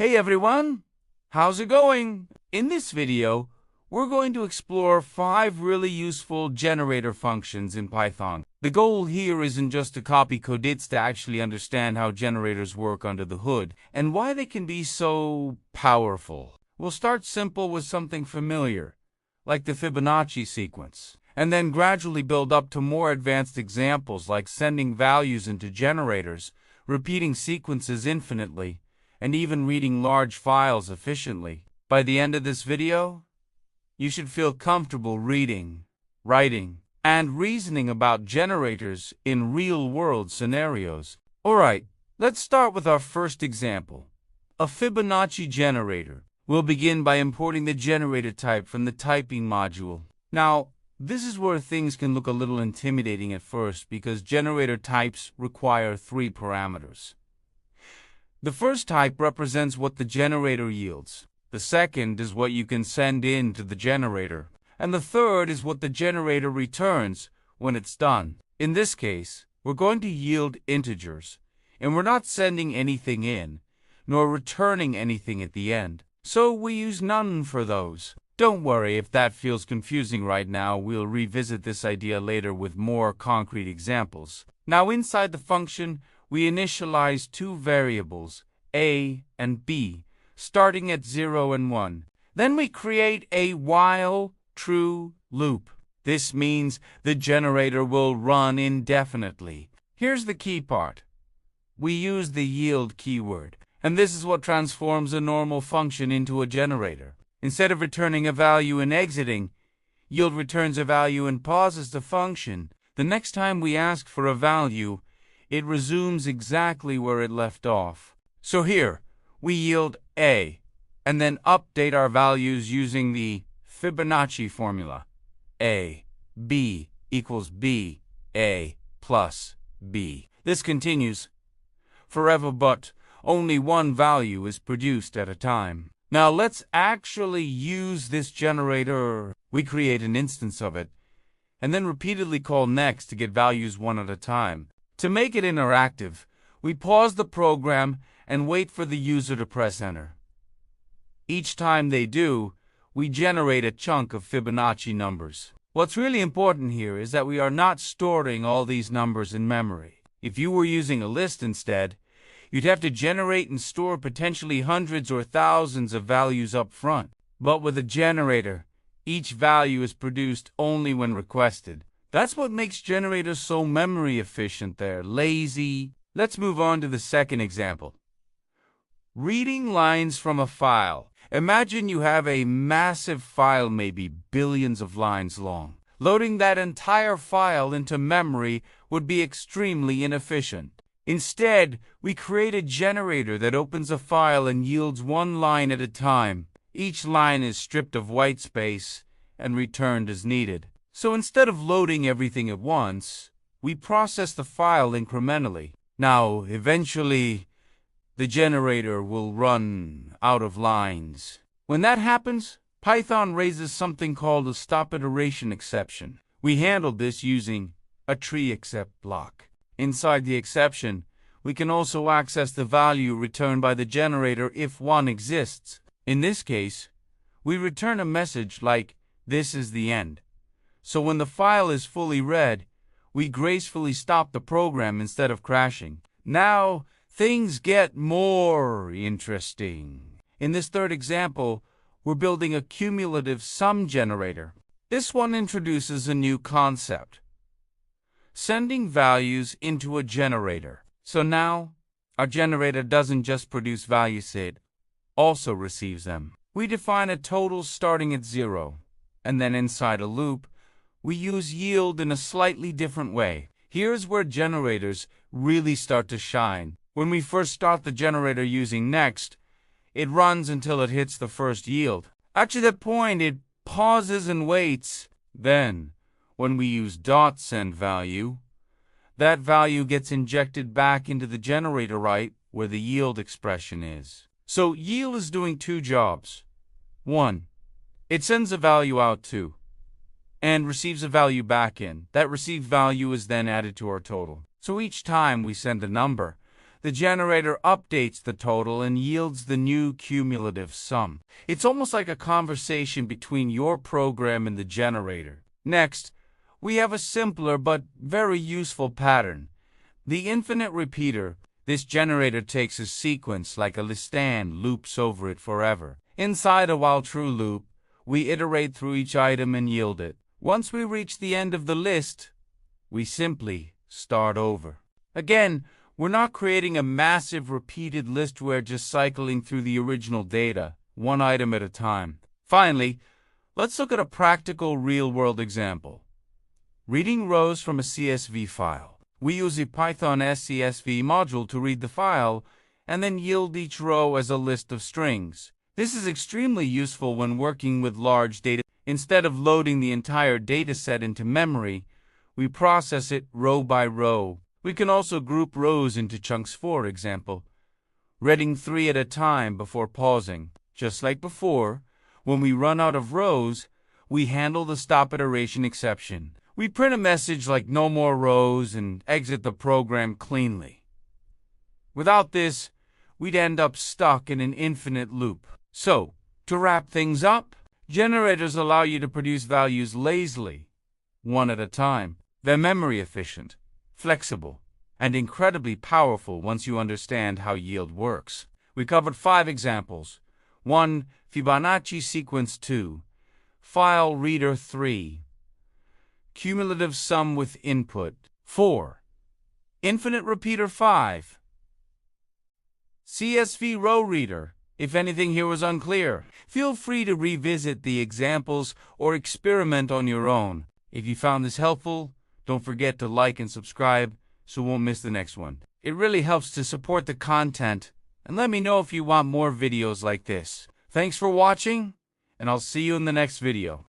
Hey everyone, how's it going? In this video, we're going to explore 5 really useful generator functions in Python. The goal here isn't just to copy code, it's to actually understand how generators work under the hood and why they can be so powerful. We'll start simple with something familiar, like the Fibonacci sequence, and then gradually build up to more advanced examples like sending values into generators, repeating sequences infinitely, and even reading large files efficiently. By the end of this video, you should feel comfortable reading, writing, and reasoning about generators in real-world scenarios. Alright, let's start with our first example, a Fibonacci generator. We'll begin by importing the generator type from the typing module. Now, this is where things can look a little intimidating at first because generator types require 3 parameters. The first type represents what the generator yields. The second is what you can send in to the generator. And the third is what the generator returns when it's done. In this case, we're going to yield integers, and we're not sending anything in, nor returning anything at the end. So we use none for those. Don't worry if that feels confusing right now. We'll revisit this idea later with more concrete examples. Now inside the function, we initialize 2 variables, a and b, starting at 0 and 1. Then we create a while true loop. This means the generator will run indefinitely. Here's the key part. We use the yield keyword, and this is what transforms a normal function into a generator. Instead of returning a value and exiting, yield returns a value and pauses the function. The next time we ask for a value, it resumes exactly where it left off. So here, we yield a, and then update our values using the Fibonacci formula. A, b equals b, a plus b. This continues forever, but only one value is produced at a time. Now let's actually use this generator. We create an instance of it, and then repeatedly call next to get values one at a time. To make it interactive, we pause the program and wait for the user to press enter. Each time they do, we generate a chunk of Fibonacci numbers. What's really important here is that we are not storing all these numbers in memory. If you were using a list instead, you'd have to generate and store potentially hundreds or thousands of values up front. But with a generator, each value is produced only when requested. That's what makes generators so memory efficient. They're lazy. Let's move on to the second example. Reading lines from a file. Imagine you have a massive file, maybe billions of lines long. Loading that entire file into memory would be extremely inefficient. Instead, we create a generator that opens a file and yields 1 line at a time. Each line is stripped of white space and returned as needed. So instead of loading everything at once, we process the file incrementally. Now, eventually, the generator will run out of lines. When that happens, Python raises something called a StopIteration exception. We handled this using a tree except block. Inside the exception, we can also access the value returned by the generator if one exists. In this case, we return a message like, "This is the end." So when the file is fully read, we gracefully stop the program instead of crashing. Now, things get more interesting. In this third example, we're building a cumulative sum generator. This one introduces a new concept: sending values into a generator. So now, our generator doesn't just produce values, it also receives them. We define a total starting at 0, and then inside a loop, we use yield in a slightly different way. Here's where generators really start to shine. When we first start the generator using next, it runs until it hits the first yield. At that point, it pauses and waits. Then, when we use .sendValue, that value gets injected back into the generator right where the yield expression is. So yield is doing 2 jobs. 1, it sends a value out to, and receives a value back in. That received value is then added to our total. So each time we send a number, the generator updates the total and yields the new cumulative sum. It's almost like a conversation between your program and the generator. Next, we have a simpler but very useful pattern. The infinite repeater. This generator takes a sequence like a list and loops over it forever. Inside a while-true loop, we iterate through each item and yield it. Once we reach the end of the list, we simply start over. Again, we're not creating a massive repeated list, we're just cycling through the original data, one item at a time. Finally, let's look at a practical real-world example. Reading rows from a CSV file. We use a Python CSV module to read the file and then yield each row as a list of strings. This is extremely useful when working with large data. Instead of loading the entire dataset into memory, we process it row by row. We can also group rows into chunks, for example, reading 3 at a time before pausing. Just like before, when we run out of rows, we handle the StopIteration exception. We print a message like no more rows and exit the program cleanly. Without this, we'd end up stuck in an infinite loop. So, to wrap things up, generators allow you to produce values lazily, one at a time. They're memory efficient, flexible, and incredibly powerful once you understand how yield works. We covered 5 examples. 1. Fibonacci sequence 2. File reader 3. Cumulative sum with input 4. Infinite repeater 5. CSV row reader. If anything here was unclear, feel free to revisit the examples or experiment on your own. If you found this helpful, don't forget to like and subscribe so you won't miss the next one. It really helps to support the content, and let me know if you want more videos like this. Thanks for watching, and I'll see you in the next video.